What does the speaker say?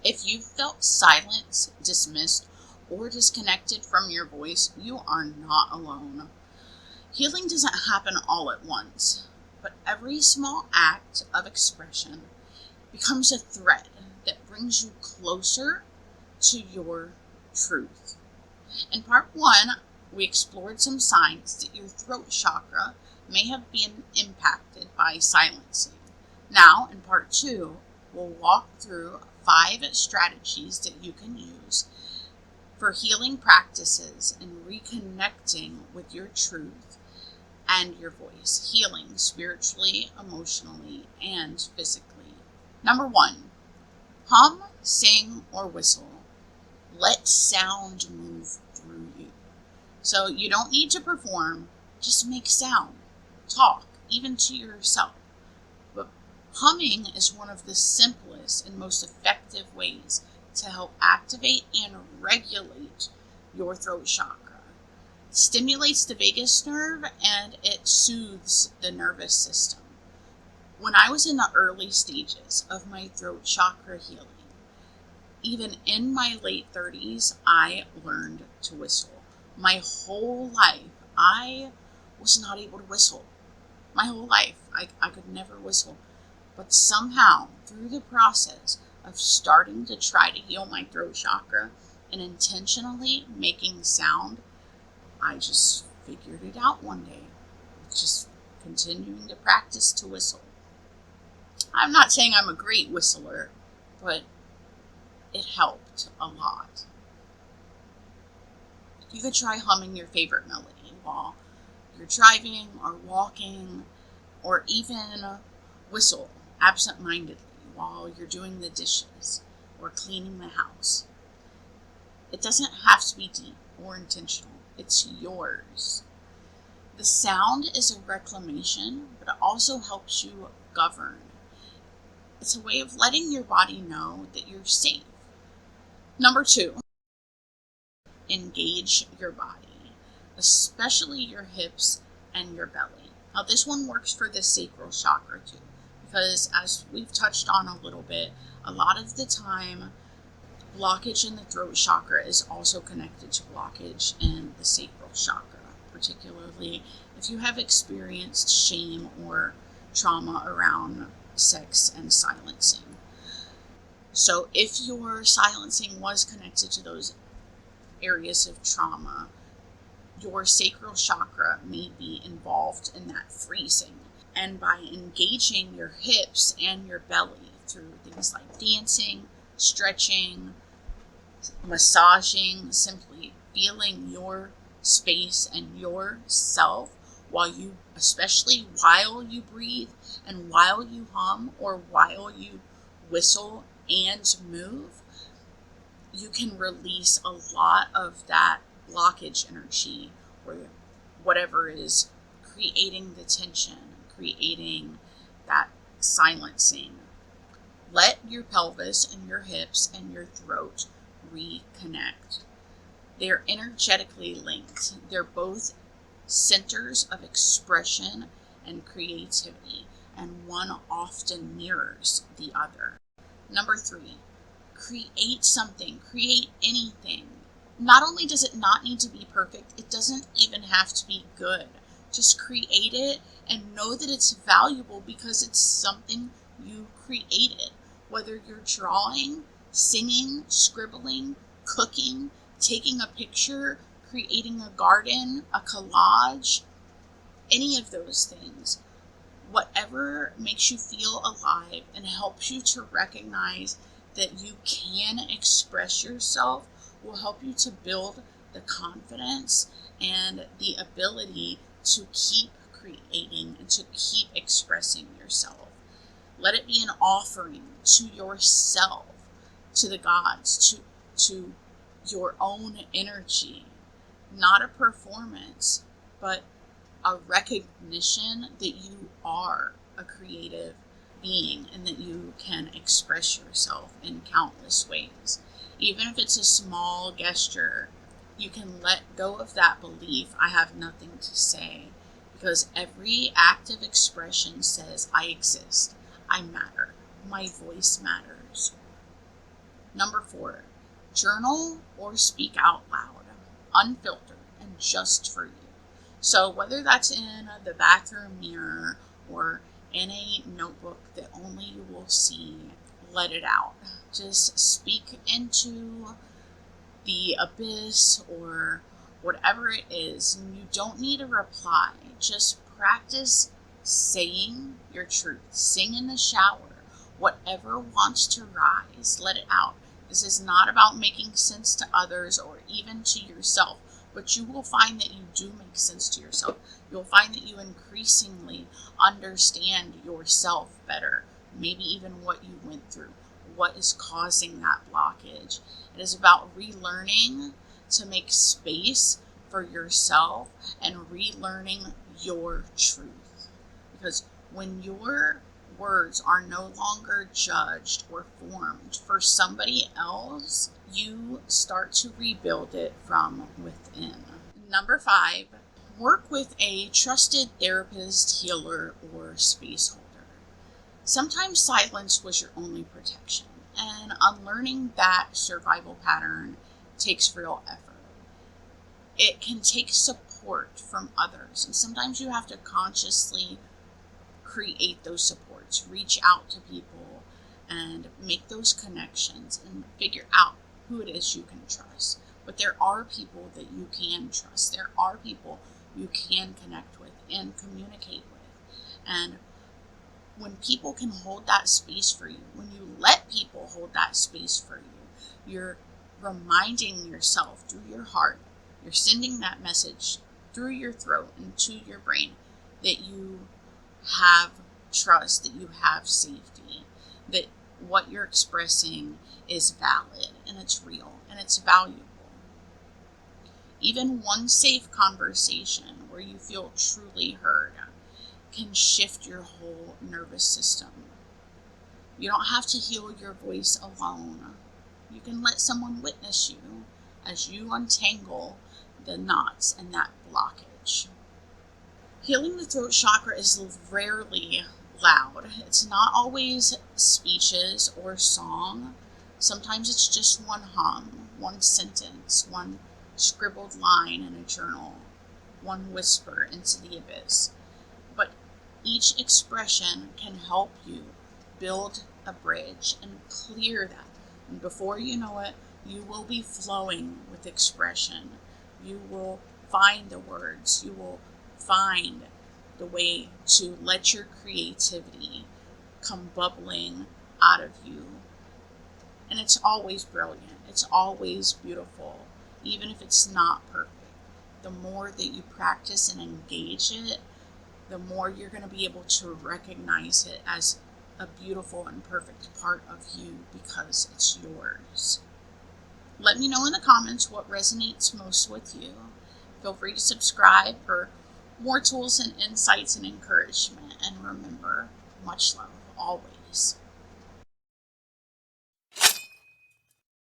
If you've felt silenced, dismissed, or disconnected from your voice, you are not alone. Healing doesn't happen all at once, but every small act of expression becomes a thread that brings you closer to your truth. In part one, we explored some signs that your throat chakra may have been impacted by silencing. Now, in part two, we'll walk through 5 strategies that you can use for healing practices and reconnecting with your truth and your voice, healing spiritually, emotionally, and physically. Number 1, hum, sing, or whistle. Let sound move through you. So you don't need to perform, just make sound. Talk, even to yourself. But humming is one of the simplest and most effective ways to help activate and regulate your throat chakra. It stimulates the vagus nerve and it soothes the nervous system. When I was in the early stages of my throat chakra healing, even in my late 30s, I learned to whistle. My whole life, I was not able to whistle. My whole life, I could never whistle. But somehow, through the process of starting to try to heal my throat chakra and intentionally making sound, I just figured it out one day. Just continuing to practice to whistle. I'm not saying I'm a great whistler, but it helped a lot. You could try humming your favorite melody while you're driving or walking, or even whistle absent-mindedly while you're doing the dishes or cleaning the house. It doesn't have to be deep or intentional. It's yours. The sound is a reclamation, but it also helps you govern. It's a way of letting your body know that you're safe. Number 2, engage your body, especially your hips and your belly. Now, this one works for the sacral chakra too, because as we've touched on a little bit, a lot of the time, blockage in the throat chakra is also connected to blockage in the sacral chakra, particularly if you have experienced shame or trauma around sex and silencing. So if your silencing was connected to those areas of trauma, your sacral chakra may be involved in that freezing. And by engaging your hips and your belly through things like dancing, stretching, massaging, simply feeling your space and yourself especially while you breathe and while you hum or while you whistle and move, you can release a lot of that blockage energy or whatever is creating the tension, creating that silencing. Let your pelvis and your hips and your throat reconnect. They're energetically linked. They're both centers of expression and creativity, and one often mirrors the other. Number 3, create something, create anything. Not only does it not need to be perfect, it doesn't even have to be good. Just create it and know that it's valuable because it's something you created. Whether you're drawing, singing, scribbling, cooking, taking a picture, creating a garden, a collage, any of those things. Whatever makes you feel alive and helps you to recognize that you can express yourself will help you to build the confidence and the ability to keep creating and to keep expressing yourself. Let it be an offering to yourself, to the gods, to your own energy, not a performance, but a recognition that you are a creative being and that you can express yourself in countless ways. Even if it's a small gesture, you can let go of that belief, I have nothing to say, because every act of expression says, I exist, I matter, my voice matters. Number 4, journal or speak out loud, unfiltered and just for you. So whether that's in the bathroom mirror or in a notebook that only you will see, let it out. Just speak into the abyss or whatever it is. And you don't need a reply. Just practice saying your truth. Sing in the shower. Whatever wants to rise, let it out. This is not about making sense to others or even to yourself, but you will find that you do make sense to yourself. You'll find that you increasingly understand yourself better, maybe even what you went through, what is causing that blockage. It is about relearning to make space for yourself and relearning your truth. Because when your words are no longer judged or formed for somebody else, you start to rebuild it from within. Number 5, work with a trusted therapist, healer, or space holder. Sometimes silence was your only protection, and unlearning that survival pattern takes real effort. It can take support from others, and sometimes you have to consciously create those supports, reach out to people and make those connections and figure out who it is you can trust. But there are people that you can trust. There are people you can connect with and communicate with. And when people can hold that space for you, when you let people hold that space for you, you're reminding yourself through your heart, you're sending that message through your throat and to your brain that you have trust, that you have safety, that what you're expressing is valid and it's real and it's valuable. Even one safe conversation where you feel truly heard can shift your whole nervous system. You don't have to heal your voice alone. You can let someone witness you as you untangle the knots and that blockage. Healing the throat chakra is rarely loud. It's not always speeches or song. Sometimes it's just one hum, one sentence, one scribbled line in a journal, one whisper into the abyss. But each expression can help you build a bridge and clear that. And before you know it, you will be flowing with expression. You will find the words. You will find the way to let your creativity come bubbling out of you. And it's always brilliant. It's always beautiful, even if it's not perfect. The more that you practice and engage it, the more you're going to be able to recognize it as a beautiful and perfect part of you because it's yours. Let me know in the comments what resonates most with you. Feel free to subscribe for more tools and insights and encouragement. And remember, much love always.